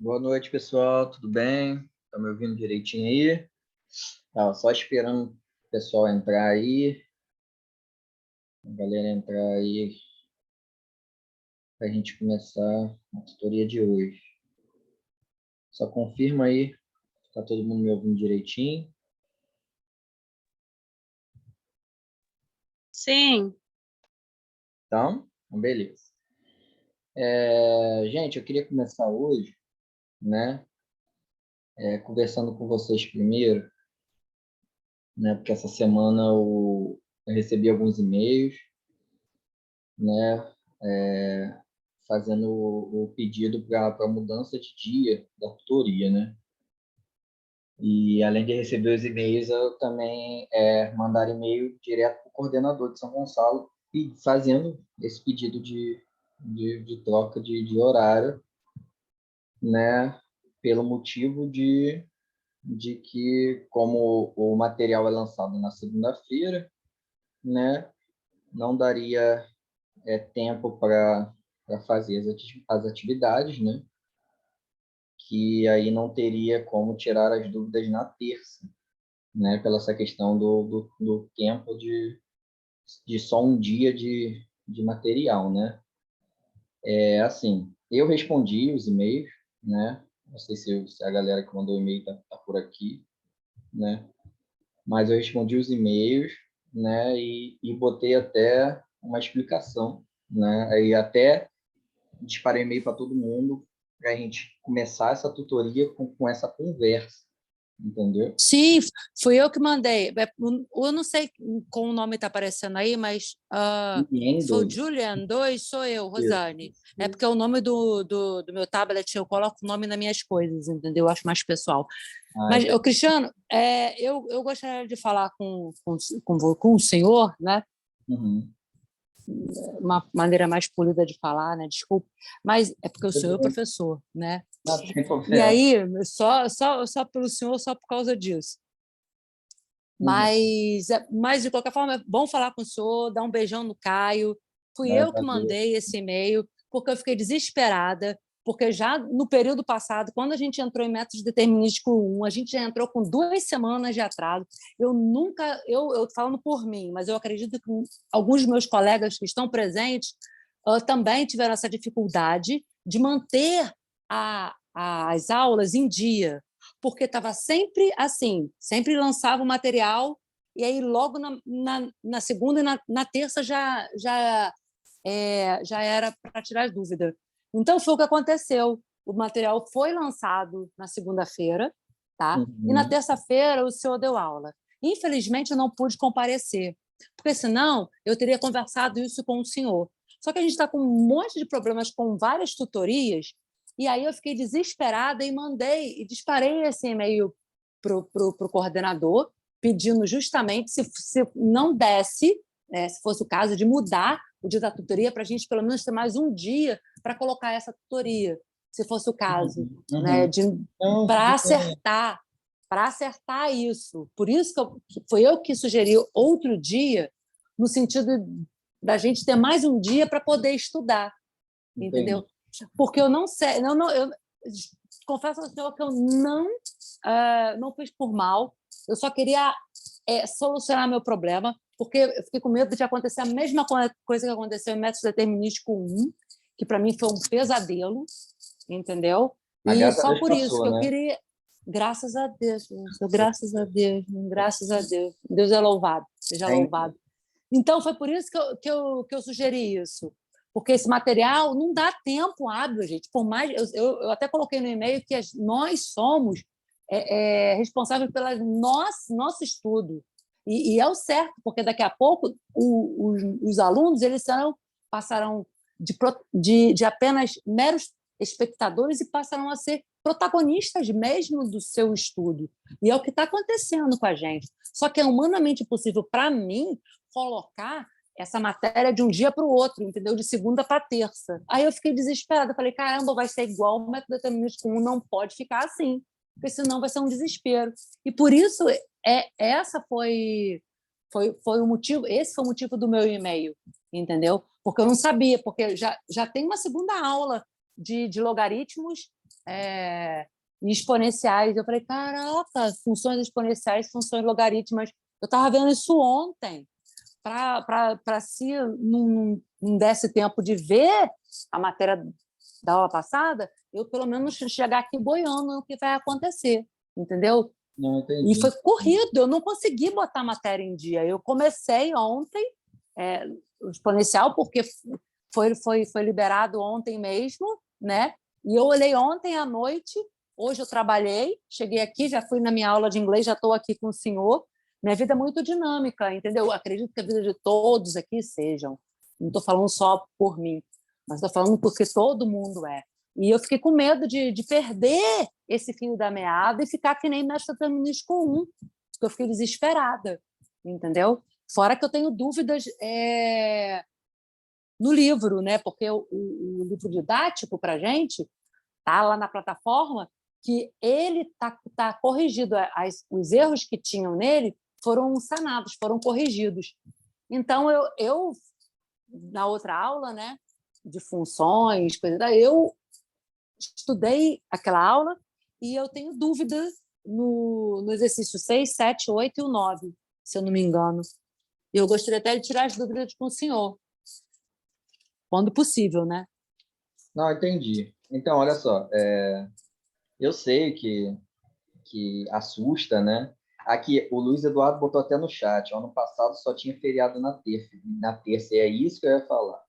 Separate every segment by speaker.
Speaker 1: Boa noite, pessoal. Tudo bem? Tá me ouvindo direitinho aí? Tá, só esperando o pessoal entrar aí, a galera entrar aí para a gente começar a tutoria de hoje. Só confirma aí, tá todo mundo me ouvindo direitinho?
Speaker 2: Sim.
Speaker 1: Então, beleza. Gente, eu queria começar hoje, né, conversando com vocês primeiro, né, porque essa semana eu recebi alguns e-mails, né, fazendo o pedido para mudança de dia da tutoria, né? E além de receber os e-mails, eu também mandar e-mail direto para o coordenador de São Gonçalo e fazendo esse pedido de troca de horário, né? Pelo motivo de que, como o material é lançado na segunda-feira, né? Não daria tempo para fazer as atividades, né? Que aí não teria como tirar as dúvidas na terça, né? Pela essa questão do tempo de só um dia de material, né? Assim, eu respondi os e-mails, né? Não sei se a galera que mandou e-mail tá por aqui, né? Mas eu respondi os e-mails, né? E botei até uma explicação, né? Aí até disparei e-mail para todo mundo para a gente começar essa tutoria com essa conversa, entendeu?
Speaker 2: Sim, fui eu que mandei. Eu não sei como o nome está aparecendo aí, mas
Speaker 1: Em
Speaker 2: se for
Speaker 1: dois.
Speaker 2: Julian 2, sou eu,
Speaker 1: Isso,
Speaker 2: Rosane.
Speaker 1: isso,
Speaker 2: É
Speaker 1: isso.
Speaker 2: porque o nome do meu tablet, eu coloco o nome nas minhas coisas, entendeu? Eu acho mais pessoal.
Speaker 1: Ah,
Speaker 2: Mas,
Speaker 1: entendi.
Speaker 2: Cristiano, eu gostaria de falar com o senhor, né?
Speaker 1: Uhum.
Speaker 2: Uma maneira mais polida de falar, né? Desculpe, mas é porque eu
Speaker 1: Tudo
Speaker 2: sou eu
Speaker 1: bem.
Speaker 2: professor, né?
Speaker 1: Não, sem
Speaker 2: E
Speaker 1: problema.
Speaker 2: aí, só pelo senhor, só por causa disso.
Speaker 1: Uhum.
Speaker 2: Mas, de qualquer forma, é bom falar com o senhor, dar um beijão no Caio. Fui
Speaker 1: Graças
Speaker 2: eu que
Speaker 1: a Deus.
Speaker 2: mandei esse e-mail, porque eu fiquei desesperada, porque já no período passado, quando a gente entrou em método determinístico 1, a gente já entrou com 2 semanas de atraso. Eu nunca, eu falando por mim, mas eu acredito que alguns dos meus colegas que estão presentes também tiveram essa dificuldade de manter as aulas em dia, porque estava sempre assim, sempre lançava o material e aí logo na segunda e na terça já era para tirar as dúvidas. Então foi o que aconteceu. O material foi lançado na segunda-feira, tá? E na
Speaker 1: Uhum.
Speaker 2: terça-feira o senhor deu aula. Infelizmente eu não pude comparecer, porque senão eu teria conversado isso com o senhor. Só que a gente está com um monte de problemas com várias tutorias e aí eu fiquei desesperada e mandei e disparei esse e-mail pro coordenador, pedindo justamente se não desse, se fosse o caso, de mudar o dia da tutoria para a gente pelo menos ter mais um dia para colocar essa tutoria, se fosse o caso,
Speaker 1: Uhum.
Speaker 2: né,
Speaker 1: Uhum. Não,
Speaker 2: para
Speaker 1: tudo bem.
Speaker 2: acertar isso. Por isso que foi eu que sugeri outro dia, no sentido da gente ter mais um dia para poder estudar,
Speaker 1: Entendi.
Speaker 2: entendeu? Porque eu não sei, eu confesso ao senhor que eu não fiz por mal, eu só queria solucionar meu problema, porque eu fiquei com medo de acontecer a mesma coisa que aconteceu em método determinístico 1, que para mim foi um pesadelo, entendeu?
Speaker 1: Mas
Speaker 2: E
Speaker 1: graças a
Speaker 2: só
Speaker 1: Deus
Speaker 2: por isso que
Speaker 1: passou,
Speaker 2: eu
Speaker 1: né?
Speaker 2: queria. Graças a Deus, graças a Deus, graças a Deus. Deus é louvado, seja
Speaker 1: Então,
Speaker 2: louvado. Então, foi por isso que eu sugeri isso. Porque esse material não dá tempo hábil, gente. Por mais, eu até coloquei no e-mail que nós somos responsáveis pelo nosso estudo. E é o certo, porque daqui a pouco os alunos passarão de apenas meros espectadores e passarão a ser protagonistas mesmo do seu estudo. E é o que está acontecendo com a gente. Só que é humanamente possível para mim colocar essa matéria de um dia para o outro, entendeu? De segunda para terça. Aí eu fiquei desesperada, falei, caramba, vai ser igual o método determinístico 1, não pode ficar assim, porque senão vai ser um desespero. E por isso, essa foi o motivo, esse foi o motivo do meu e-mail, entendeu? Porque eu não sabia, porque já tem uma segunda aula de logaritmos em exponenciais. Eu falei, caraca, funções exponenciais, funções logarítmicas. Eu estava vendo isso ontem, para se não desse tempo de ver a matéria da aula passada, eu pelo menos chegar aqui boiando o que vai acontecer, entendeu?
Speaker 1: Não
Speaker 2: E foi
Speaker 1: entendi.
Speaker 2: corrido, eu não consegui botar a matéria em dia. Eu comecei ontem o exponencial, porque foi liberado ontem mesmo, né? E eu olhei ontem à noite, hoje eu trabalhei, cheguei aqui, já fui na minha aula de inglês, já estou aqui com o senhor. Minha vida é muito dinâmica, entendeu? Eu acredito que a vida de todos aqui sejam. Não estou falando só por mim, mas estou falando porque todo mundo é. E eu fiquei com medo de perder esse fio da meada e ficar que nem mestre Tamanisco 1, porque eu fiquei desesperada, entendeu? Fora que eu tenho dúvidas no livro, né? Porque o livro didático para a gente tá lá na plataforma, que ele tá corrigido, os erros que tinham nele foram sanados, foram corrigidos. Então, eu na outra aula, né, de funções, eu estudei aquela aula e eu tenho dúvida no exercício 6, 7, 8 e o 9, se eu não me engano. E eu gostaria até de tirar as dúvidas com o senhor, quando possível, né?
Speaker 1: Não, entendi. Então, olha só, eu sei que assusta, né? Aqui, o Luiz Eduardo botou até no chat, ano passado só tinha feriado na terça, e é isso que eu ia falar.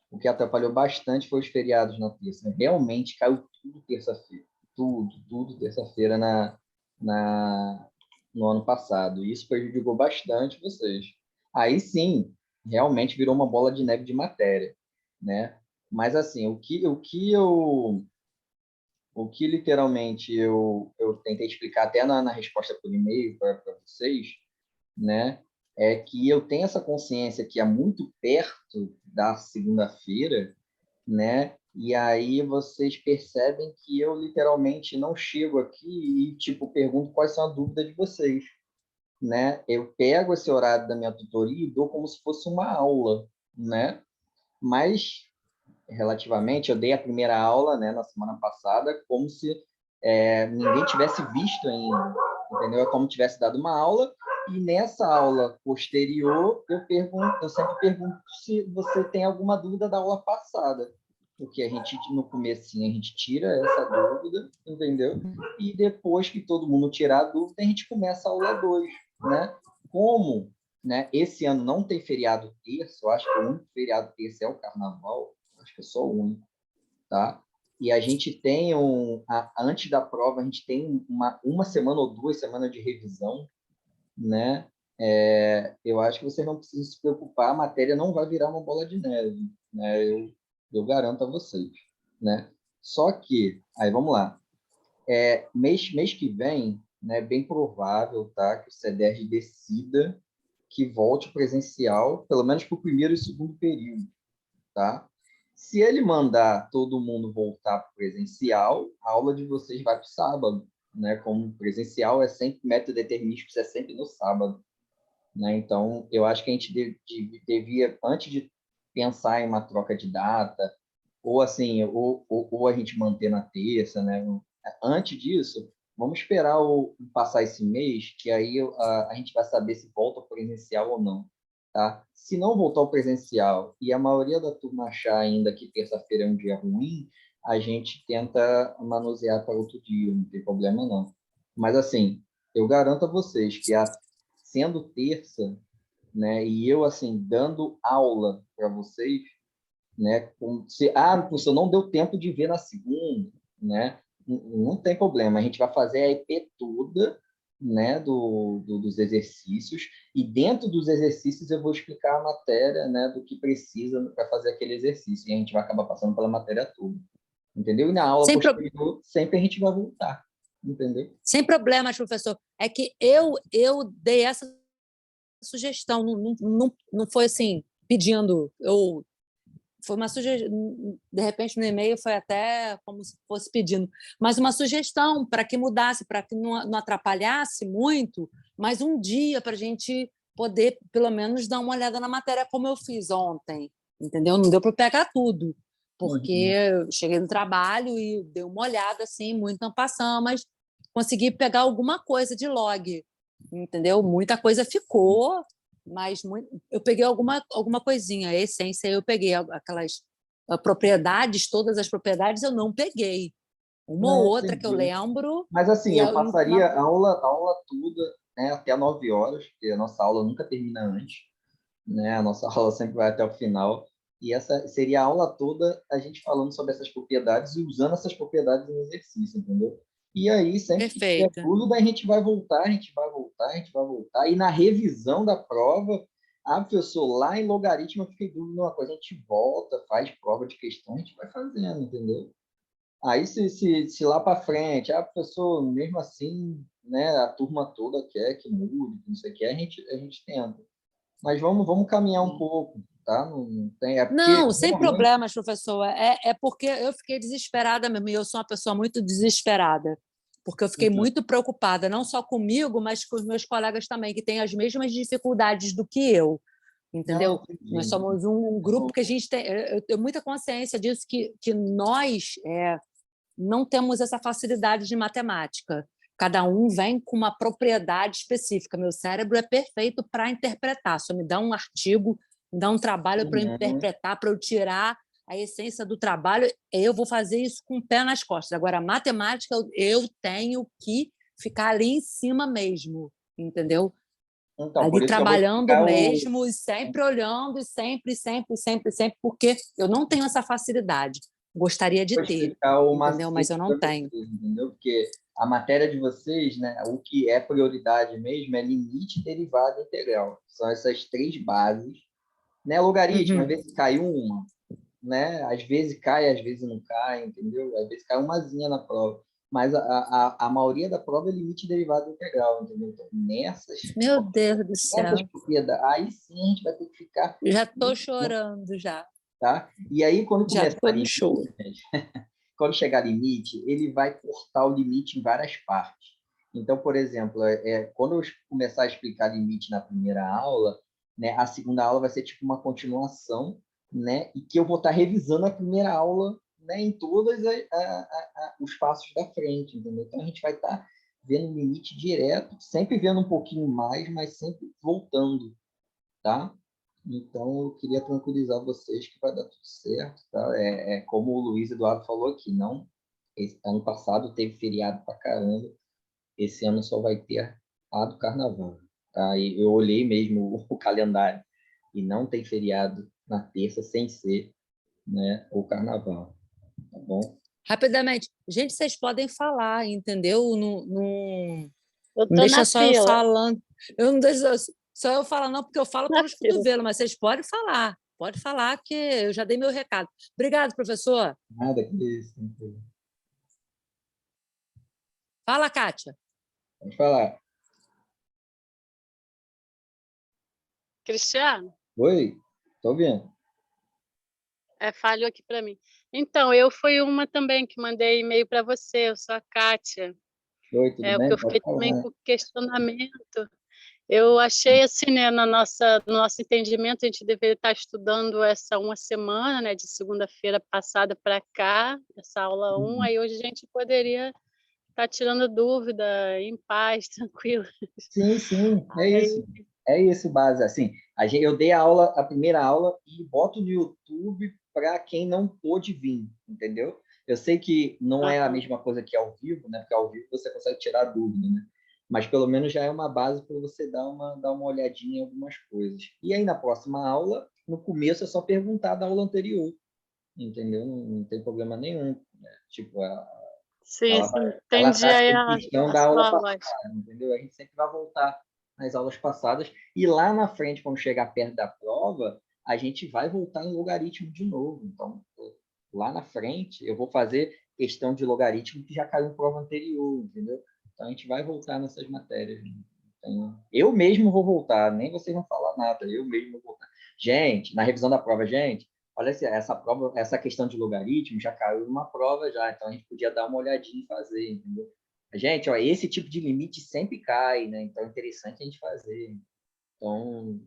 Speaker 1: O que atrapalhou bastante foi os feriados na terça. Realmente caiu tudo terça-feira. Tudo terça-feira no ano passado. E isso prejudicou bastante vocês. Aí sim, realmente virou uma bola de neve de matéria, né? Mas assim, o que literalmente eu tentei explicar até na resposta por e-mail para vocês, né? É que eu tenho essa consciência que é muito perto da segunda-feira, né? E aí vocês percebem que eu literalmente não chego aqui e tipo pergunto quais são as dúvidas de vocês, né? Eu pego esse horário da minha tutoria e dou como se fosse uma aula, né? Mas relativamente, eu dei a primeira aula, né, na semana passada, como se ninguém tivesse visto ainda, entendeu? É como tivesse dado uma aula, e nessa aula posterior, eu sempre pergunto se você tem alguma dúvida da aula passada, porque a gente, no comecinho, a gente tira essa dúvida, entendeu? E depois que todo mundo tirar a dúvida, a gente começa a aula 2, né? Como, né, esse ano não tem feriado terça, eu acho que o único feriado terça é o carnaval, acho que é só o único, tá? E a gente tem antes da prova, a gente tem uma semana ou 2 semanas de revisão, né? Eu acho que você não precisa se preocupar, a matéria não vai virar uma bola de neve, né? Eu garanto a vocês, né? Só que, aí vamos lá, mês que vem, né, bem provável, tá, que o CEDERJ decida que volte presencial, pelo menos para o primeiro e segundo período, tá? Se ele mandar todo mundo voltar para presencial, a aula de vocês vai para o sábado, né? Como presencial é sempre método determinístico, é sempre no sábado, né? Então, eu acho que a gente devia, antes de pensar em uma troca de data, ou assim, ou a gente manter na terça, né? Antes disso, vamos esperar passar esse mês, que aí a gente vai saber se volta ao presencial ou não, tá? Se não voltar ao presencial e a maioria da turma achar ainda que terça-feira é um dia ruim, a gente tenta manusear para outro dia, não tem problema não. Mas assim, eu garanto a vocês que sendo terça, né, e eu assim dando aula para vocês, né, professor, não deu tempo de ver na segunda, né? Não tem problema, a gente vai fazer a EP toda, né, dos exercícios, e dentro dos exercícios eu vou explicar a matéria, né, do que precisa para fazer aquele exercício, e a gente vai acabar passando pela matéria toda, entendeu? E na aula
Speaker 2: Sem, pro...
Speaker 1: posterior, sempre a gente vai voltar, entendeu?
Speaker 2: Sem problemas, professor. É que eu dei essa sugestão, não foi assim, pedindo. Foi uma sugestão, de repente no e-mail foi até como se fosse pedindo, mas uma sugestão para que mudasse, para que não atrapalhasse muito, mas um dia para a gente poder, pelo menos, dar uma olhada na matéria como eu fiz ontem, entendeu? Não deu para pegar tudo, porque eu cheguei no trabalho e dei uma olhada, assim, muito en passant, mas consegui pegar alguma coisa de log, entendeu? Muita coisa ficou, mas eu peguei alguma coisinha, a essência eu peguei, aquelas propriedades, todas as propriedades eu não peguei. Uma ou
Speaker 1: Não,
Speaker 2: outra que eu
Speaker 1: entendi.
Speaker 2: lembro,
Speaker 1: Mas assim,
Speaker 2: e
Speaker 1: eu passaria a aula toda, né, até 9 horas, porque a nossa aula nunca termina antes, né? A nossa aula sempre vai até o final. E essa seria a aula toda a gente falando sobre essas propriedades e usando essas propriedades em exercício, entendeu? E aí, sempre que tiver
Speaker 2: perfeita.
Speaker 1: dúvida, a gente vai voltar, a gente vai voltar, a gente vai voltar. E na revisão da prova, professor, lá em logaritmo eu fiquei dúvida numa coisa, a gente volta, faz prova de questão, a gente vai fazendo, entendeu? Aí, se lá para frente, professor, mesmo assim, né, a turma toda quer que mude, não sei o que, a gente tenta. Mas vamos caminhar um pouco, tá? Não tem, é porque
Speaker 2: Não, sem
Speaker 1: realmente.
Speaker 2: problemas, professor. É porque eu fiquei desesperada mesmo, e eu sou uma pessoa muito desesperada, porque eu fiquei
Speaker 1: Uhum.
Speaker 2: muito preocupada, não só comigo, mas com os meus colegas também, que têm as mesmas dificuldades do que eu,
Speaker 1: Não,
Speaker 2: entendeu? Nós
Speaker 1: entendi.
Speaker 2: somos um grupo que a gente tem. Eu tenho muita consciência disso, que nós não temos essa facilidade de matemática. Cada um vem com uma propriedade específica. Meu cérebro é perfeito para interpretar. Só me dá um artigo, me dá um trabalho para eu
Speaker 1: Uhum.
Speaker 2: interpretar, para eu tirar a essência do trabalho. Eu vou fazer isso com o pé nas costas. Agora, a matemática, eu tenho que ficar ali em cima mesmo, entendeu?
Speaker 1: Então,
Speaker 2: Ali
Speaker 1: por isso que eu vou
Speaker 2: trabalhando
Speaker 1: explicar
Speaker 2: mesmo e sempre olhando, e sempre, sempre, sempre, sempre, porque eu não tenho essa facilidade. Gostaria de
Speaker 1: vou
Speaker 2: ter,
Speaker 1: explicar o
Speaker 2: entendeu? Mas eu
Speaker 1: macete
Speaker 2: não
Speaker 1: para
Speaker 2: tenho.
Speaker 1: vocês, entendeu? Porque a matéria de vocês, né, o que é prioridade mesmo é limite, derivada e integral. São essas três bases. Né? Logaritmo, às
Speaker 2: Uhum.
Speaker 1: vezes cai uma, né? Às vezes cai, às vezes não cai, entendeu? Às vezes cai umazinha na prova. Mas a maioria da prova é limite derivada integral, entendeu? Então,
Speaker 2: Meu Deus do
Speaker 1: nessas
Speaker 2: céu.
Speaker 1: propriedades, aí sim a gente vai ter que ficar.
Speaker 2: Já estou chorando, já.
Speaker 1: Tá? E aí, quando
Speaker 2: Já
Speaker 1: começar
Speaker 2: estou no
Speaker 1: limite,
Speaker 2: choro.
Speaker 1: quando chegar limite, ele vai cortar o limite em várias partes. Então, por exemplo, quando eu começar a explicar limite na primeira aula, né, a segunda aula vai ser tipo uma continuação, né, e que eu vou estar revisando a primeira aula, né, em todos os passos da frente, entendeu? Então, a gente vai estar vendo o limite direto, sempre vendo um pouquinho mais, mas sempre voltando, tá? Então, eu queria tranquilizar vocês que vai dar tudo certo, tá? Como o Luiz Eduardo falou aqui, não, ano passado teve feriado pra caramba, esse ano só vai ter a do Carnaval, tá? E eu olhei mesmo o calendário e não tem feriado na terça sem ser, né, o Carnaval, tá bom?
Speaker 2: Rapidamente. Gente, vocês podem falar, entendeu? Não, não,
Speaker 3: Eu
Speaker 2: não
Speaker 3: tô
Speaker 2: deixa
Speaker 3: na
Speaker 2: só eu
Speaker 3: fila,
Speaker 2: falando. Eu não deixo só eu falar, não, porque eu falo
Speaker 3: na
Speaker 2: pelos
Speaker 3: fila.
Speaker 2: cotovelos, mas vocês podem falar. Pode falar, que eu já dei meu recado. Obrigado, professor.
Speaker 1: Nada que isso,
Speaker 2: Fala, Kátia.
Speaker 1: pode falar.
Speaker 3: Cristiano,
Speaker 1: Oi, tô vendo.
Speaker 3: falhou aqui para mim. Então, eu fui uma também que mandei e-mail para você, eu sou a Kátia.
Speaker 1: Oi, tudo
Speaker 3: O que
Speaker 1: bem?
Speaker 3: eu
Speaker 1: Pode
Speaker 3: fiquei também
Speaker 1: falar.
Speaker 3: com questionamento. Eu achei assim, né, no nosso entendimento, a gente deveria estar estudando essa uma semana, né, de segunda-feira passada para cá, essa aula um.
Speaker 1: Uhum.
Speaker 3: Aí hoje a gente poderia estar tirando dúvida em paz, tranquilo.
Speaker 1: Sim, sim, é
Speaker 3: Aí,
Speaker 1: isso. É isso, base. Assim, eu dei a aula, a primeira aula, e boto no YouTube para quem não pôde vir, entendeu? Eu sei que não é a
Speaker 3: aham.
Speaker 1: mesma coisa que ao vivo, né? Porque ao vivo você consegue tirar dúvida, né? Mas pelo menos já é uma base para você dar uma olhadinha em algumas coisas. E aí na próxima aula, no começo é só perguntar da aula anterior, entendeu? Não tem problema nenhum, né? Tipo,
Speaker 3: Sim,
Speaker 1: ela,
Speaker 3: sim,
Speaker 1: ela
Speaker 3: entendi
Speaker 1: trata
Speaker 3: aí
Speaker 1: de questão
Speaker 3: a
Speaker 1: da aula
Speaker 3: sua
Speaker 1: passada,
Speaker 3: lógica.
Speaker 1: entendeu? A gente sempre vai voltar nas aulas passadas e lá na frente, quando chegar perto da prova, a gente vai voltar em logaritmo de novo. Então, lá na frente, eu vou fazer questão de logaritmo que já caiu em prova anterior, entendeu? Então, a gente vai voltar nessas matérias. Então, eu mesmo vou voltar, nem vocês vão falar nada, eu mesmo vou voltar. Gente, na revisão da prova, gente, olha, essa prova, essa questão de logaritmo já caiu numa prova já, então a gente podia dar uma olhadinha e fazer, entendeu? Gente, ó, esse tipo de limite sempre cai, né? Então é interessante a gente fazer. Então,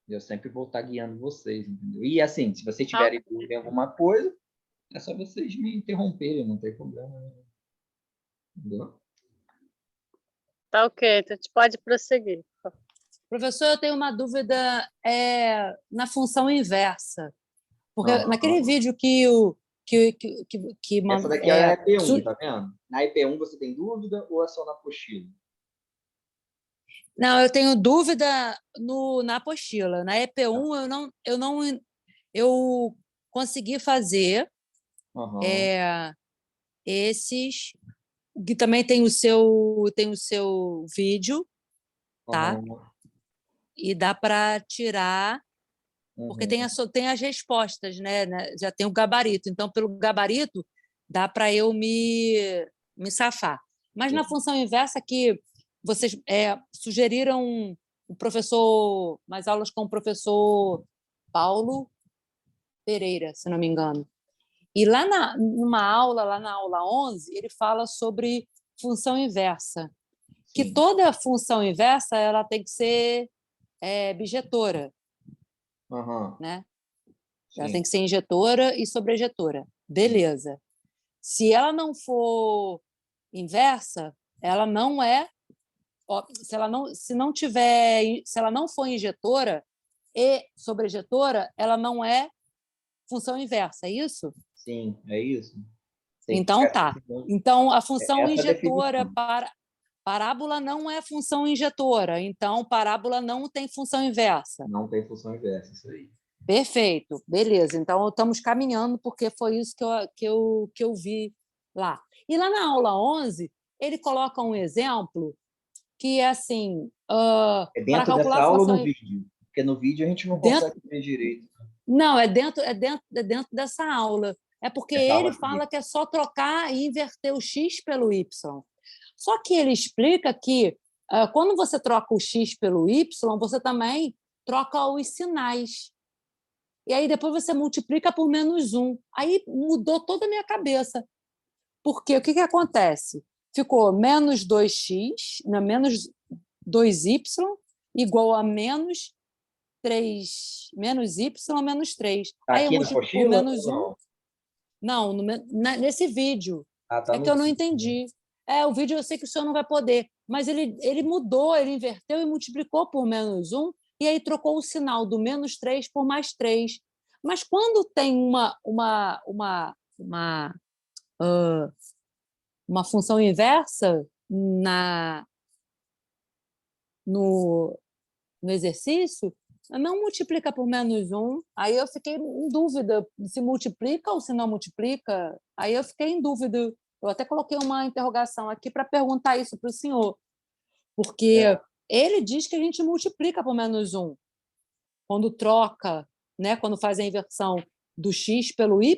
Speaker 1: Eu sempre vou estar guiando vocês, entendeu? E assim, se vocês tiverem dúvida em alguma coisa, é só vocês me interromperem, não tem problema, entendeu?
Speaker 3: Tá ok, então a gente pode prosseguir.
Speaker 2: Professor, eu tenho uma dúvida na função inversa. Porque naquele
Speaker 1: Aham.
Speaker 2: vídeo que
Speaker 1: Essa daqui é a EP1, tá vendo? Na EP1 você tem dúvida ou é só na apostila?
Speaker 2: não, eu tenho dúvida na apostila. Na EP1 eu consegui fazer
Speaker 1: Aham.
Speaker 2: esses que também tem o seu vídeo, tá?
Speaker 1: Aham.
Speaker 2: E dá para tirar, porque
Speaker 1: Uhum.
Speaker 2: tem as respostas, né? Já tem o gabarito. Então, pelo gabarito, dá para eu me safar. Mas na função inversa, que vocês sugeriram o professor, mais aulas com o professor Paulo Pereira, se não me engano. E numa aula, lá na aula 11, ele fala sobre função inversa, que
Speaker 1: Sim.
Speaker 2: toda função inversa ela tem que ser bijetora,
Speaker 1: Aham.
Speaker 2: né? Ela
Speaker 1: Sim.
Speaker 2: tem que ser injetora e sobrejetora. Beleza. Se ela não for inversa, ela não é. Se ela não for injetora e sobrejetora, ela não é função inversa, é isso?
Speaker 1: Sim, é isso. Tem que
Speaker 2: Então
Speaker 1: ficar
Speaker 2: tá. Então a função
Speaker 1: essa é a
Speaker 2: injetora
Speaker 1: definição.
Speaker 2: para parábola não é função injetora, então parábola não tem função inversa.
Speaker 1: Não tem função inversa, isso aí.
Speaker 2: Perfeito, beleza. Então estamos caminhando porque foi isso que eu vi lá. E lá na aula 11, ele coloca um exemplo que é assim,
Speaker 1: É
Speaker 2: para
Speaker 1: dentro
Speaker 2: calcular
Speaker 1: dessa
Speaker 2: a
Speaker 1: aula ou
Speaker 2: função
Speaker 1: no vídeo? Porque no vídeo a gente não
Speaker 2: dentro,
Speaker 1: consegue ver direito
Speaker 2: não, é dentro dessa aula. É porque
Speaker 1: essa aula
Speaker 2: ele
Speaker 1: aqui.
Speaker 2: fala que é só trocar e inverter o x pelo y. Só que ele explica que quando você troca o x pelo y, você também troca os sinais. E aí depois você multiplica por -1. Aí mudou toda a minha cabeça. Porque o que acontece? Ficou menos 2x, menos 2y, igual a menos 3, menos y menos 3.
Speaker 1: Tá
Speaker 2: Aí eu
Speaker 1: aqui na
Speaker 2: multiplico por
Speaker 1: apostila ou
Speaker 2: -1.
Speaker 1: não?
Speaker 2: Não, nesse vídeo.
Speaker 1: Ah, tá
Speaker 2: É que
Speaker 1: no
Speaker 2: eu não
Speaker 1: vídeo, né?
Speaker 2: entendi. O vídeo eu sei que o senhor não vai poder, mas ele mudou, ele inverteu e multiplicou por -1, e aí trocou o sinal do -3 por +3. Mas quando tem ah, uma função inversa no, no exercício, não multiplica por -1. Aí eu fiquei em dúvida se multiplica ou se não multiplica. Aí eu fiquei em dúvida. Eu até coloquei uma interrogação aqui para perguntar isso para o senhor, porque
Speaker 1: É.
Speaker 2: ele diz que a gente multiplica por -1 quando troca, né, quando faz a inversão do x pelo y,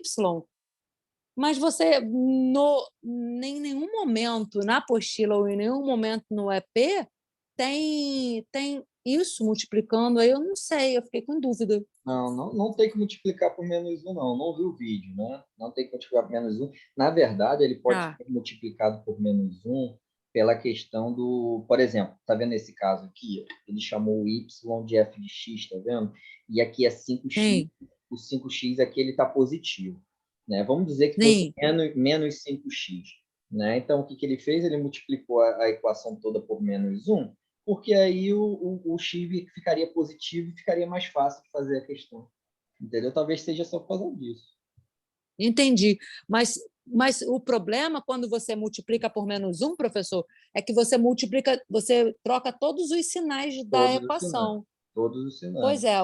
Speaker 2: mas você em nenhum momento na apostila ou em nenhum momento no EP tem isso multiplicando. Aí eu não sei, eu fiquei com dúvida.
Speaker 1: Não tem que multiplicar por -1, não. Não viu o vídeo, né? Não tem que multiplicar por -1. Na verdade, ele pode
Speaker 2: Ah,
Speaker 1: ser multiplicado por -1 pela questão do... Por exemplo, tá vendo esse caso aqui? Ele chamou o y de f de x, tá vendo? E aqui é 5x.
Speaker 2: sim,
Speaker 1: O 5x aqui ele está positivo, né? Vamos dizer que fosse
Speaker 2: sim,
Speaker 1: menos 5x, né? Então, o que ele fez? Ele multiplicou a equação toda por -1, porque aí o x ficaria positivo e ficaria mais fácil de fazer a questão. Entendeu? Talvez seja só por causa disso.
Speaker 2: entendi. Mas o problema quando você multiplica por -1, professor, é que você troca todos os sinais da
Speaker 1: Todos os sinais.
Speaker 2: equação.
Speaker 1: Todos os sinais.
Speaker 2: Pois é,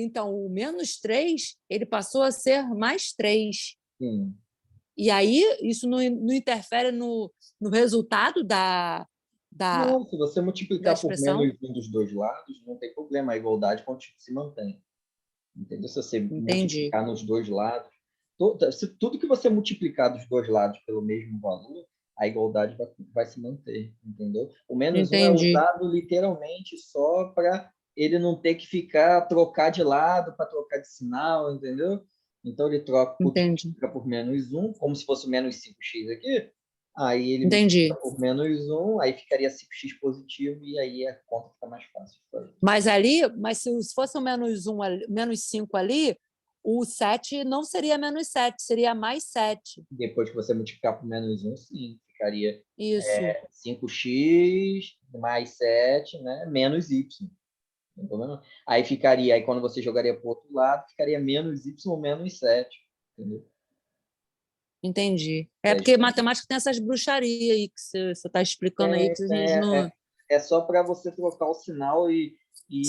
Speaker 2: então o -3 ele passou a ser +3.
Speaker 1: Sim.
Speaker 2: E aí isso não interfere no resultado da,
Speaker 1: Não, se você
Speaker 2: da
Speaker 1: multiplicar por
Speaker 2: expressão?
Speaker 1: -1 dos dois lados, não tem problema, a igualdade se mantém. Entendeu? Se você
Speaker 2: Entendi,
Speaker 1: multiplicar nos dois lados, tudo que você multiplicar dos dois lados pelo mesmo valor, a igualdade vai se manter, entendeu? O -1 é
Speaker 2: entendi,
Speaker 1: usado literalmente só para ele não ter que trocar de lado, para trocar de sinal, entendeu? Então ele
Speaker 2: entendi.
Speaker 1: multiplica por -1, como se fosse -5x aqui, Aí ele
Speaker 2: Entendi.
Speaker 1: multiplica por -1, aí ficaria 5x positivo, e aí a conta fica mais fácil.
Speaker 2: Mas se fosse o -1, -5 ali, o 7 não seria -7, seria +7.
Speaker 1: Depois que você multiplicar por -1, sim, ficaria
Speaker 2: Isso.
Speaker 1: 5x mais 7, né? Menos y. Não tem problema. Aí ficaria, aí quando você jogaria para o outro lado, ficaria -y menos 7. Entendeu?
Speaker 2: Entendi.
Speaker 1: E
Speaker 2: É
Speaker 1: aí,
Speaker 2: porque matemática tem essas bruxarias aí que você está explicando aí, que a gente não.
Speaker 1: é só para você trocar o sinal
Speaker 2: Se,
Speaker 1: e,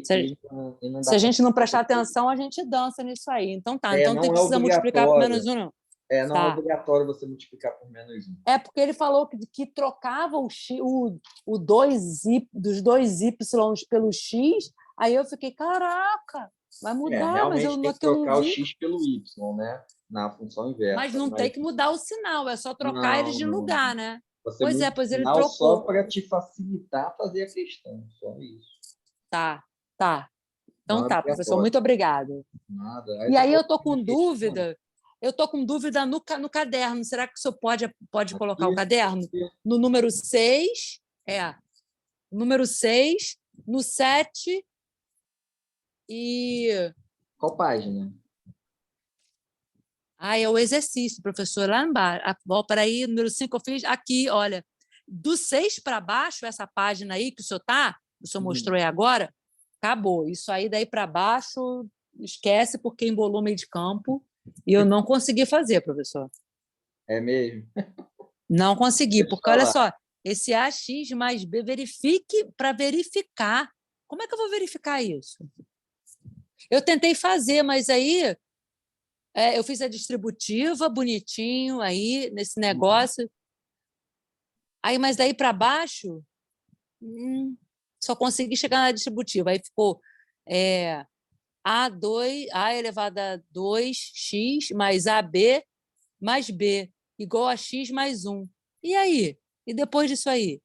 Speaker 2: se,
Speaker 1: e, não, e não
Speaker 2: se
Speaker 1: dá
Speaker 2: a
Speaker 1: para.
Speaker 2: gente não prestar atenção, a gente dança nisso aí. Então tá. Então tem
Speaker 1: Não é
Speaker 2: precisa multiplicar por
Speaker 1: obrigatório.
Speaker 2: -1, não.
Speaker 1: Não é
Speaker 2: Tá.
Speaker 1: obrigatório você multiplicar por -1.
Speaker 2: É porque ele falou que trocava o 2y, dos dois y pelo x, aí eu fiquei, caraca, vai mudar, mas
Speaker 1: Realmente tem que
Speaker 2: que eu não
Speaker 1: trocar o
Speaker 2: vi.
Speaker 1: x pelo y, né? Na função
Speaker 2: Mas
Speaker 1: inversa.
Speaker 2: não tem
Speaker 1: Mas
Speaker 2: que mudar o sinal, é só trocar eles
Speaker 1: não,
Speaker 2: de
Speaker 1: não.
Speaker 2: lugar, né?
Speaker 1: Você
Speaker 2: Pois
Speaker 1: muda
Speaker 2: é,
Speaker 1: o
Speaker 2: pois ele
Speaker 1: sinal só
Speaker 2: trocou.
Speaker 1: para te facilitar fazer a questão. Só isso.
Speaker 2: Tá.
Speaker 1: Não
Speaker 2: Então
Speaker 1: é
Speaker 2: tá, professor,
Speaker 1: obrigatório.
Speaker 2: muito obrigada.
Speaker 1: Nada. Aí
Speaker 2: E
Speaker 1: você
Speaker 2: aí
Speaker 1: pode
Speaker 2: eu tô
Speaker 1: fazer
Speaker 2: com
Speaker 1: a questão
Speaker 2: dúvida, no caderno. Será que o senhor pode colocar o
Speaker 1: aqui.
Speaker 2: caderno? No número 6, número 6, no 7 e...
Speaker 1: Qual página?
Speaker 2: é o exercício, professor, lá embaixo. Para aí, número 5 eu fiz aqui, olha. Do 6 para baixo, essa página aí que o senhor mostrou aí agora, acabou. Isso aí daí para baixo, esquece, porque embolou meio de campo e eu não consegui fazer, professor.
Speaker 1: É mesmo?
Speaker 2: Não consegui,
Speaker 1: Deixa eu te
Speaker 2: porque olha
Speaker 1: falar.
Speaker 2: só, esse AX mais B, verifique para verificar. Como é que eu vou verificar isso? Eu tentei fazer, mas aí eu fiz a distributiva bonitinho aí nesse negócio. Aí, mas daí para baixo, só consegui chegar na distributiva. Aí ficou A elevado a 2x mais AB mais B igual a x mais 1. E aí? E depois disso aí?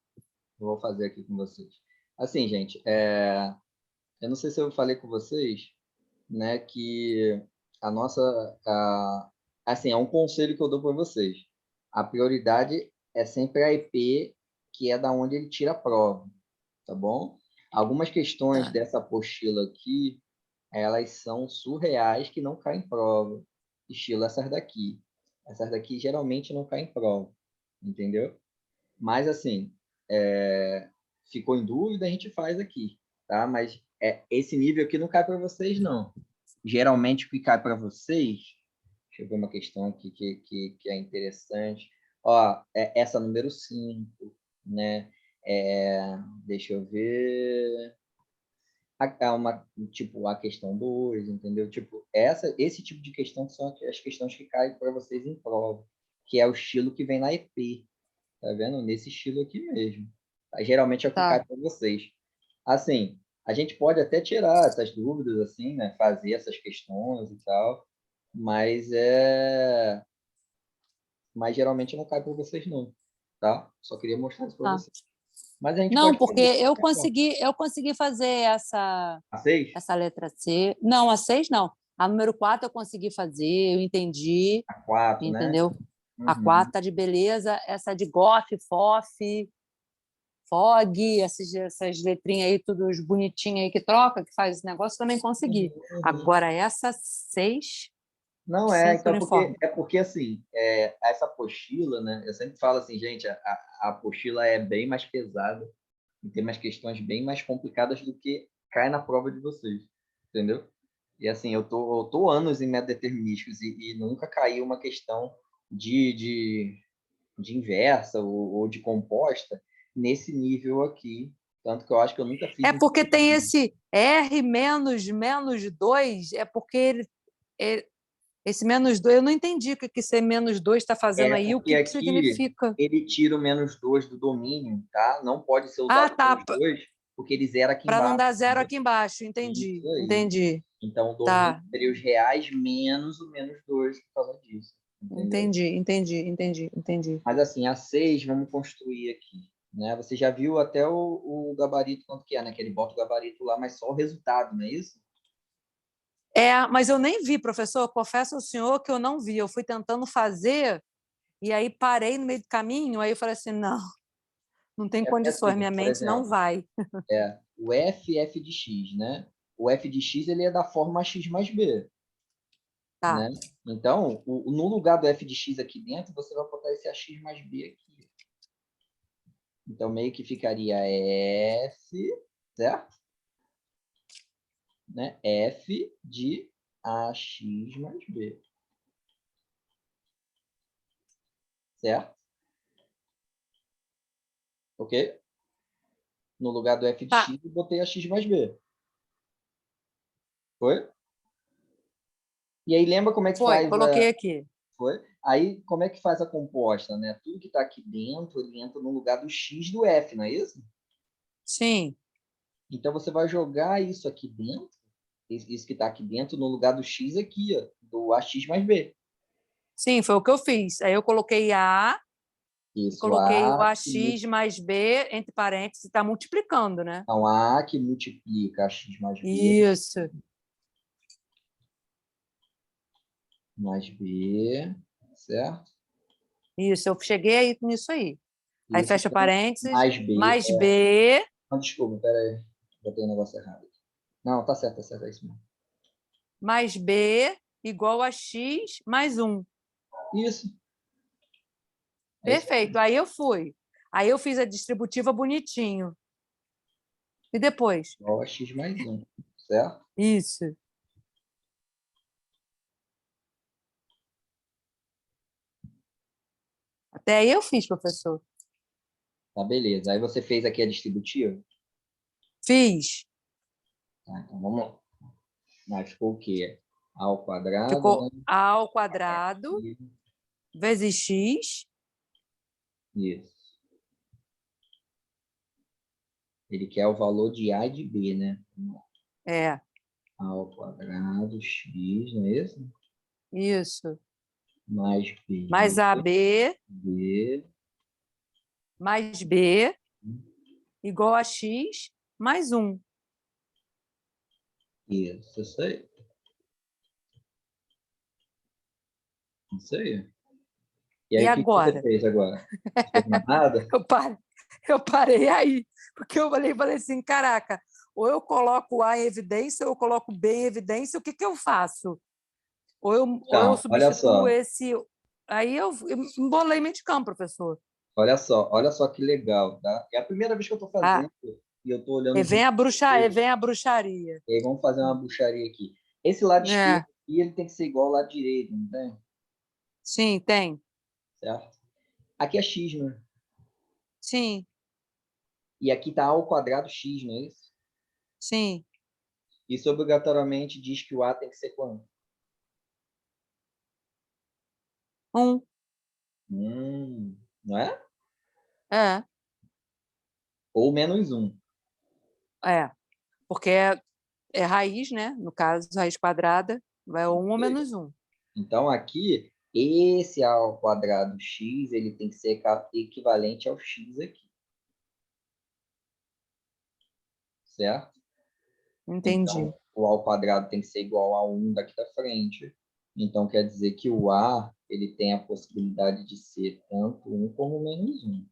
Speaker 1: Eu vou fazer aqui com vocês. Assim, gente, eu não sei se eu falei com vocês, né, que a nossa, assim, é um conselho que eu dou para vocês. A prioridade é sempre a EP, que é da onde ele tira a prova, tá bom? Algumas questões
Speaker 2: Tá.
Speaker 1: dessa apostila aqui, elas são surreais, que não caem em prova, estilo essas daqui. Essas daqui geralmente não caem em prova, entendeu? Mas, assim, ficou em dúvida, a gente faz aqui, tá? Mas esse nível aqui não cai para vocês, não. Geralmente, o que cai para vocês... Deixa eu ver uma questão aqui que é interessante. Ó, essa número 5, né? Deixa eu ver... tipo, a questão 2, entendeu? Tipo, esse tipo de questão são as questões que caem para vocês em prova, que é o estilo que vem na EP. Tá vendo? Nesse estilo aqui mesmo. Geralmente é o que cai
Speaker 2: Tá.
Speaker 1: para vocês. Assim, a gente pode até tirar essas dúvidas, assim, né? Fazer essas questões e tal, mas mas geralmente não cai para vocês, não. Tá? Só queria mostrar isso para
Speaker 2: Tá.
Speaker 1: vocês. Mas a gente
Speaker 2: Não,
Speaker 1: pode
Speaker 2: porque
Speaker 1: fazer.
Speaker 2: eu consegui fazer
Speaker 1: A 6?
Speaker 2: essa letra C. Não, a 6 não. A número 4 eu consegui fazer, eu entendi,
Speaker 1: A 4, né?
Speaker 2: entendeu? A
Speaker 1: Uhum.
Speaker 2: 4 tá de beleza, essa de GOF, FOF, FOG, essas letrinhas aí, todos bonitinhos aí que troca, que faz esse negócio, também consegui.
Speaker 1: Uhum.
Speaker 2: Agora, essa 6,
Speaker 1: Não
Speaker 2: sempre
Speaker 1: então,
Speaker 2: uniforme.
Speaker 1: porque assim, essa apostila, né? Eu sempre falo assim, gente, a apostila é bem mais pesada e tem umas questões bem mais complicadas do que cai na prova de vocês, entendeu? E assim, eu tô anos em métodos determinísticos e nunca caiu uma questão de inversa ou de composta nesse nível aqui, tanto que eu acho que eu nunca fiz
Speaker 2: É
Speaker 1: um...
Speaker 2: porque tem esse R menos 2, é porque esse -2, eu não entendi o que esse -2 está fazendo aí, o
Speaker 1: Porque
Speaker 2: que
Speaker 1: aqui
Speaker 2: significa.
Speaker 1: ele tira o -2 do domínio, tá? Não pode ser
Speaker 2: Ah,
Speaker 1: usado o
Speaker 2: tá,
Speaker 1: -2, porque ele zera aqui
Speaker 2: para não
Speaker 1: embaixo.
Speaker 2: dar zero
Speaker 1: Entendeu?
Speaker 2: aqui embaixo.
Speaker 1: Isso
Speaker 2: Entendi,
Speaker 1: aí.
Speaker 2: entendi.
Speaker 1: Então, o domínio
Speaker 2: Tá,
Speaker 1: seria os reais menos o -2 por causa disso. Entendeu?
Speaker 2: entendi.
Speaker 1: Mas assim, a 6 vamos construir aqui. Né? Você já viu até o gabarito quanto que é, né? Que ele bota o gabarito lá, mas só o resultado, não é isso?
Speaker 2: Mas eu nem vi, professor. Eu confesso ao senhor que eu não vi. Eu fui tentando fazer e aí parei no meio do caminho, aí eu falei assim, não tem
Speaker 1: Porque
Speaker 2: condições,
Speaker 1: assim,
Speaker 2: minha
Speaker 1: por
Speaker 2: mente não
Speaker 1: exemplo,
Speaker 2: vai.
Speaker 1: o f de x, né? O f de x ele é da forma x mais b,
Speaker 2: Tá,
Speaker 1: né? Então, no lugar do f de x aqui dentro, você vai botar esse ax mais b aqui. Então, meio que ficaria f, certo? Né? F de ax mais b, certo? Ok? No lugar do f de
Speaker 2: tá,
Speaker 1: x, eu botei ax mais b. Foi? E aí, lembra como é que
Speaker 2: foi,
Speaker 1: faz a...
Speaker 2: coloquei aqui.
Speaker 1: Foi? Aí, como é que faz a composta, né? Tudo que está aqui dentro, ele entra no lugar do x do f, não é isso?
Speaker 2: Sim,
Speaker 1: Então, você vai jogar isso aqui dentro, isso que está aqui dentro, no lugar do x aqui, ó, do ax mais b.
Speaker 2: sim, foi o que eu fiz. Aí eu coloquei A e
Speaker 1: Isso,
Speaker 2: coloquei o
Speaker 1: a
Speaker 2: AX mais B, entre parênteses, está multiplicando, né?
Speaker 1: então, a que multiplica ax
Speaker 2: Isso,
Speaker 1: mais b, certo?
Speaker 2: isso, eu cheguei aí nisso aí. Aí
Speaker 1: Isso,
Speaker 2: fecha parênteses,
Speaker 1: mais b.
Speaker 2: mais B,
Speaker 1: Não, desculpa, peraí. Botei o negócio errado aqui. Não, tá certo, é isso mesmo.
Speaker 2: mais B igual a X mais um.
Speaker 1: Isso, é isso
Speaker 2: Perfeito. Aí eu fui. Aí eu fiz a distributiva bonitinho. E depois?
Speaker 1: igual a x mais um, certo?
Speaker 2: Isso. Até aí eu fiz, professor.
Speaker 1: Tá, beleza. Aí você fez aqui a distributiva?
Speaker 2: Fiz.
Speaker 1: Tá, então vamos lá. Mas ficou o quê? A ao quadrado,
Speaker 2: Ficou
Speaker 1: né?
Speaker 2: A ao quadrado vezes X.
Speaker 1: Isso. Ele quer o valor de A e de B, né?
Speaker 2: É,
Speaker 1: A ao quadrado, x, não é isso?
Speaker 2: isso.
Speaker 1: Mais
Speaker 2: Mais
Speaker 1: B,
Speaker 2: AB
Speaker 1: B.
Speaker 2: mais B igual a X mais um.
Speaker 1: Isso aí. Isso aí. E
Speaker 2: E
Speaker 1: aí, o que você
Speaker 2: agora?
Speaker 1: fez agora? Não fez mais nada?
Speaker 2: Eu parei, eu parei aí, porque eu falei assim, caraca, ou eu coloco A em evidência, ou eu coloco B em evidência, o que que eu faço? Ou eu
Speaker 1: Então, olha
Speaker 2: substituo
Speaker 1: só.
Speaker 2: esse... Aí eu embolei meio de campo, professor.
Speaker 1: Olha só que legal, tá? É a primeira vez que eu estou
Speaker 2: Ah,
Speaker 1: fazendo e eu estou olhando
Speaker 2: e
Speaker 1: junto
Speaker 2: vem a
Speaker 1: com
Speaker 2: bruxa, e
Speaker 1: você.
Speaker 2: vem a bruxaria.
Speaker 1: E aí vamos fazer uma bruxaria aqui. Esse lado esquerdo
Speaker 2: É,
Speaker 1: aqui, ele tem que ser igual ao lado direito, não tem?
Speaker 2: sim, tem.
Speaker 1: Certo? Aqui é x, né?
Speaker 2: Sim,
Speaker 1: E aqui está a ao quadrado x, não é isso?
Speaker 2: sim.
Speaker 1: Isso obrigatoriamente diz que o a tem que ser quanto?
Speaker 2: Um.
Speaker 1: Não é?
Speaker 2: É,
Speaker 1: Ou menos um.
Speaker 2: é. Porque é raiz, né? No caso, raiz quadrada, vai um ou menos um.
Speaker 1: Então, aqui, esse a ao quadrado x, ele tem que ser equivalente ao x aqui, certo?
Speaker 2: Entendi.
Speaker 1: Então, o a ao quadrado tem que ser igual a um daqui da frente. Então, quer dizer que o a ele tem a possibilidade de ser tanto um como menos um.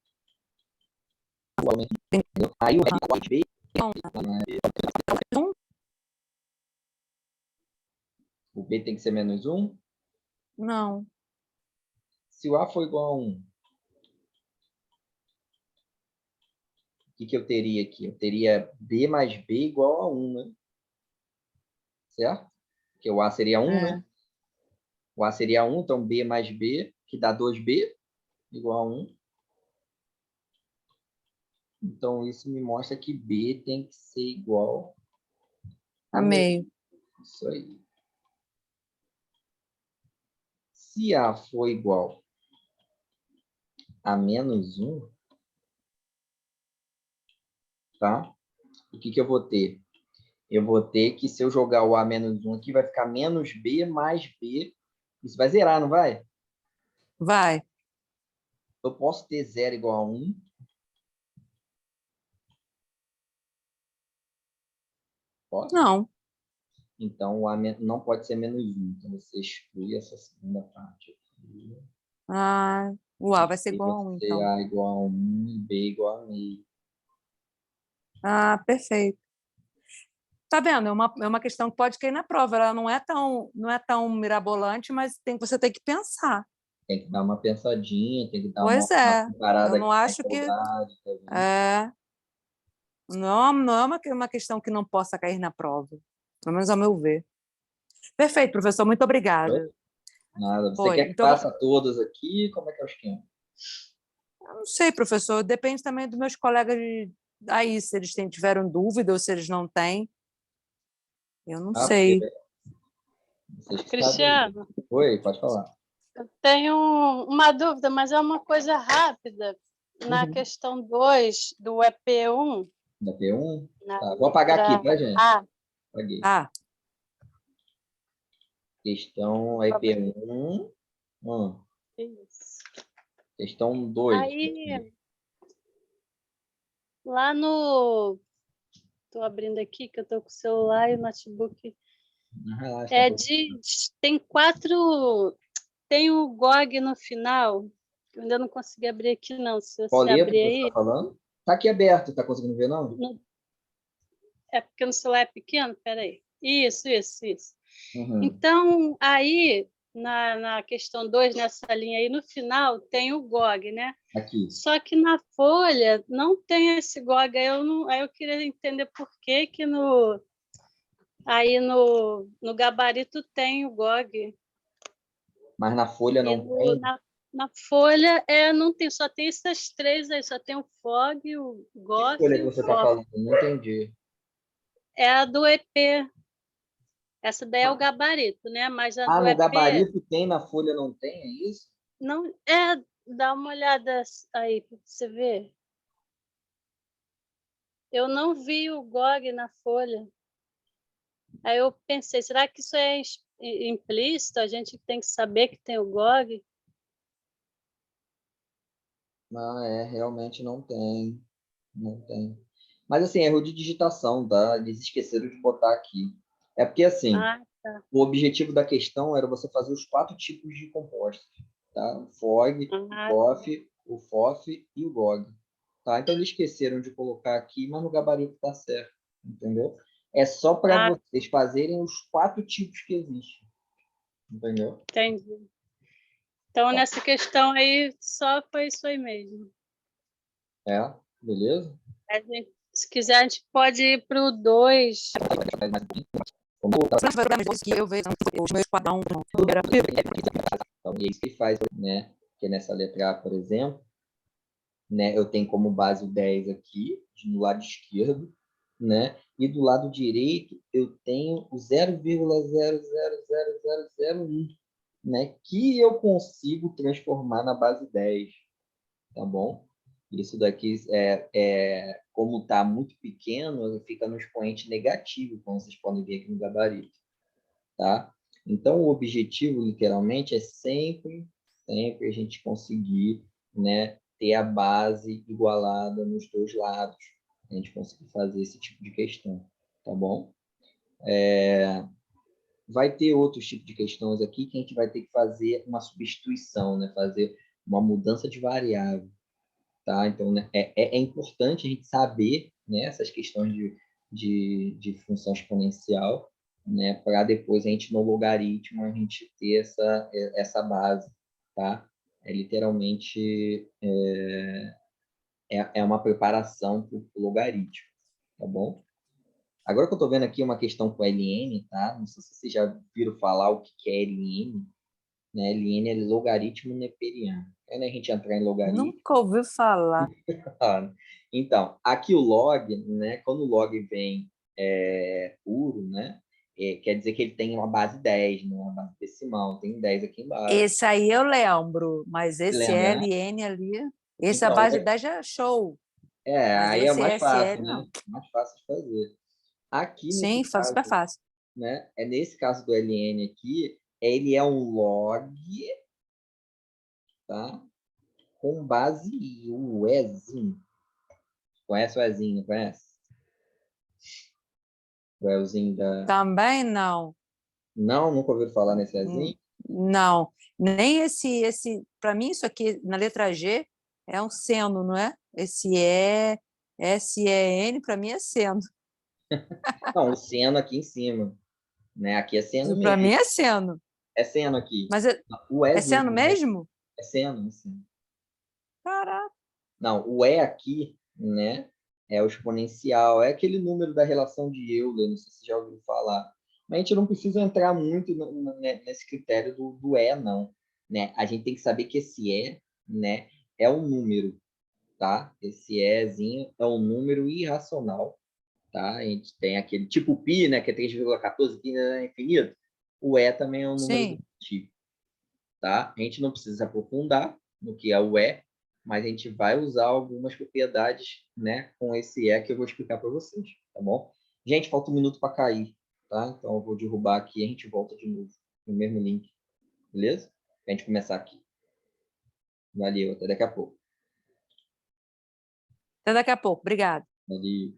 Speaker 1: Aí o b,
Speaker 2: Um?
Speaker 1: o b tem que ser menos um.
Speaker 2: Não.
Speaker 1: Se o a for igual a 1, o que eu teria aqui? Eu teria b mais b igual a 1, né? Certo? Porque o a seria 1, né?
Speaker 2: É.
Speaker 1: O a seria 1, então b mais b, que dá 2b, igual a 1. Então, isso me mostra que b tem que ser igual
Speaker 2: A
Speaker 1: a meio.
Speaker 2: meio.
Speaker 1: Isso aí. Se a for igual a menos 1, tá? O que eu vou ter? Eu vou ter que, se eu jogar o a menos 1 aqui, vai ficar menos b mais b. Isso vai zerar, não vai?
Speaker 2: Vai.
Speaker 1: Eu posso ter 0 igual a 1. Posso?
Speaker 2: Não.
Speaker 1: Então, o a não pode ser menos 1. Então, você exclui essa segunda parte aqui.
Speaker 2: Ah, o A vai ser
Speaker 1: E
Speaker 2: igual a 1,
Speaker 1: você
Speaker 2: então.
Speaker 1: A igual a 1 e B igual a meio.
Speaker 2: Ah, perfeito. Tá vendo? É uma questão que pode cair na prova. Ela não é tão mirabolante, mas você tem que pensar.
Speaker 1: Tem que dar uma pensadinha, tem que dar
Speaker 2: Pois
Speaker 1: uma
Speaker 2: é. Eu
Speaker 1: comparada
Speaker 2: não
Speaker 1: aqui na
Speaker 2: acho que
Speaker 1: igualdade, tá vendo?
Speaker 2: é, não é uma questão que não possa cair na prova. Pelo menos ao meu ver. Perfeito, professor. Muito
Speaker 1: Oi?
Speaker 2: obrigada.
Speaker 1: Nada. Você
Speaker 2: Foi.
Speaker 1: quer que
Speaker 2: Então,
Speaker 1: faça todas aqui? Como é que é o esquema?
Speaker 2: eu não sei, professor. Depende também dos meus colegas aí, se eles tiveram dúvida ou se eles não têm. Eu não
Speaker 1: Ah, porque
Speaker 2: sei.
Speaker 1: vocês que sabem.
Speaker 3: Cristiano,
Speaker 1: Oi, pode falar.
Speaker 3: eu tenho uma dúvida, mas é uma coisa rápida. Na
Speaker 2: Uhum.
Speaker 3: questão 2 do EP1,
Speaker 1: Da P1?
Speaker 3: na
Speaker 1: Tá, vou apagar aqui,
Speaker 3: letra
Speaker 1: tá, gente?
Speaker 3: A,
Speaker 1: Apaguei.
Speaker 2: Ah,
Speaker 1: Questão aí P1.
Speaker 3: isso.
Speaker 1: Questão 2.
Speaker 3: Aí, lá no... Estou abrindo aqui, que eu estou com o celular e o notebook.
Speaker 1: Relaxa, tá
Speaker 3: É
Speaker 1: tudo bem.
Speaker 3: tem 4... Tem o GOG no final. Eu ainda não consegui abrir aqui, não. Se
Speaker 1: Qual
Speaker 3: você
Speaker 1: letra
Speaker 3: abrir
Speaker 1: que você está
Speaker 3: aí...
Speaker 1: falando? Tá aqui aberto, tá conseguindo ver, não?
Speaker 3: É porque no celular é pequeno? Peraí. Isso.
Speaker 1: Uhum.
Speaker 3: Então, aí, na questão 2 nessa linha aí, no final, tem o GOG, né?
Speaker 1: Aqui.
Speaker 3: Só que na folha não tem esse GOG. Aí eu queria entender por que que aí no gabarito tem o GOG.
Speaker 1: Mas na folha
Speaker 3: E
Speaker 1: não tem?
Speaker 3: na folha não tem, só tem essas três aí, só tem o FOG, o
Speaker 1: Que
Speaker 3: GOF
Speaker 1: folha
Speaker 3: e
Speaker 1: que
Speaker 3: o
Speaker 1: você está
Speaker 3: FOF.
Speaker 1: falando? Não entendi.
Speaker 3: É a do EP. Essa daí é o gabarito, né? Mas a
Speaker 1: Ah,
Speaker 3: do
Speaker 1: no
Speaker 3: EP
Speaker 1: gabarito tem, na folha não tem, é isso?
Speaker 3: não é. Dá uma olhada aí para você ver. Eu não vi o GOG na folha. Aí eu pensei, será que isso é implícito? A gente tem que saber que tem o GOG?
Speaker 1: Ah, realmente não tem. Não tem. Mas assim, erro de digitação, tá? Eles esqueceram de botar aqui. É porque assim,
Speaker 3: Ah, tá.
Speaker 1: o objetivo da questão era você fazer os 4 tipos de compostos, tá? O FOG, o
Speaker 3: Ah,
Speaker 1: GOF, o FOF e o GOG, tá? Então eles esqueceram de colocar aqui, mas no gabarito tá certo, entendeu? É só para
Speaker 3: ah,
Speaker 1: vocês fazerem os 4 tipos que existem, entendeu?
Speaker 3: entendi. Então,
Speaker 1: Tá.
Speaker 3: nessa questão aí, só foi isso aí mesmo.
Speaker 1: Beleza?
Speaker 3: Se quiser, a gente pode ir para o 2.
Speaker 1: Vamos voltar.
Speaker 2: você não tiver que eu vejo os meus padrão.
Speaker 1: Então, e é isso que faz, né? Que nessa letra A, por exemplo, né, eu tenho como base o 10 aqui, no lado esquerdo, né? E do lado direito eu tenho o 0,000001, né? Que eu consigo transformar na base 10, tá bom? Isso daqui como está muito pequeno, fica no expoente negativo, como vocês podem ver aqui no gabarito, tá? Então, o objetivo, literalmente, é sempre a gente conseguir, né, ter a base igualada nos dois lados. A gente conseguir fazer esse tipo de questão, tá bom? Vai ter outros tipos de questões aqui que a gente vai ter que fazer uma substituição, né? Fazer uma mudança de variável, tá? Então, né, é importante a gente saber, né, essas questões de função exponencial, né, para depois a gente, no logaritmo, a gente ter essa base, tá? Literalmente é uma preparação para o logaritmo, tá bom? Agora que eu estou vendo aqui uma questão com LN, tá? Não sei se vocês já viram falar o que é LN, né? LN é logaritmo neperiano. Quando a gente entrar em logaritmo,
Speaker 2: Nunca ouvi falar.
Speaker 1: então, aqui o log, né? Quando o log vem puro, né? Quer dizer que ele tem uma base 10, né? Uma base decimal, tem 10 aqui embaixo.
Speaker 2: Esse aí eu lembro, mas
Speaker 1: Você
Speaker 2: esse
Speaker 1: lembra, né?
Speaker 2: LN ali, esse a
Speaker 1: Então,
Speaker 2: base de 10 já é show, mas
Speaker 1: aí é
Speaker 2: esse
Speaker 1: mais fácil,
Speaker 2: SL
Speaker 1: né?
Speaker 2: não.
Speaker 1: Mais fácil de fazer. Aqui nesse
Speaker 2: Sim, super
Speaker 1: caso,
Speaker 2: fácil.
Speaker 1: né? Nesse caso do LN aqui, ele é um log, tá? Com base em o Ezinho. Conhece o Ezinho, não conhece? O Ezinho da...
Speaker 2: Também não.
Speaker 1: Não, nunca ouviu falar nesse Ezinho?
Speaker 2: Não, nem esse. Para mim, isso aqui, na letra G, é um seno, não é? Esse S-E-N, para mim, é seno.
Speaker 1: Não, o seno aqui em cima, né? Aqui é seno
Speaker 2: Para mim,
Speaker 1: mesmo.
Speaker 2: é seno.
Speaker 1: É seno aqui.
Speaker 2: Mas
Speaker 1: O
Speaker 2: é seno
Speaker 1: Ezinho, né?
Speaker 2: mesmo?
Speaker 1: É seno, é seno.
Speaker 2: Caraca.
Speaker 1: Não, o E aqui, né? É o exponencial. É aquele número da relação de Euler, não sei se você já ouviu falar. Mas a gente não precisa entrar muito nesse critério do E, não. Né? A gente tem que saber que esse E, né, é um número, tá? Esse Ezinho é um número irracional, tá? A gente tem aquele tipo π, né, que é 3,14, π é infinito. O E também é um número do
Speaker 2: Sim.
Speaker 1: tipo, tá? A gente não precisa aprofundar no que é o E, mas a gente vai usar algumas propriedades, né, com esse E que eu vou explicar para vocês, tá bom? Gente, falta um minuto para cair, tá? Então eu vou derrubar aqui e a gente volta de novo no mesmo link, beleza? Pra gente começar aqui. Valeu, até daqui a pouco.
Speaker 2: Até daqui a pouco. Obrigada.
Speaker 1: Valeu.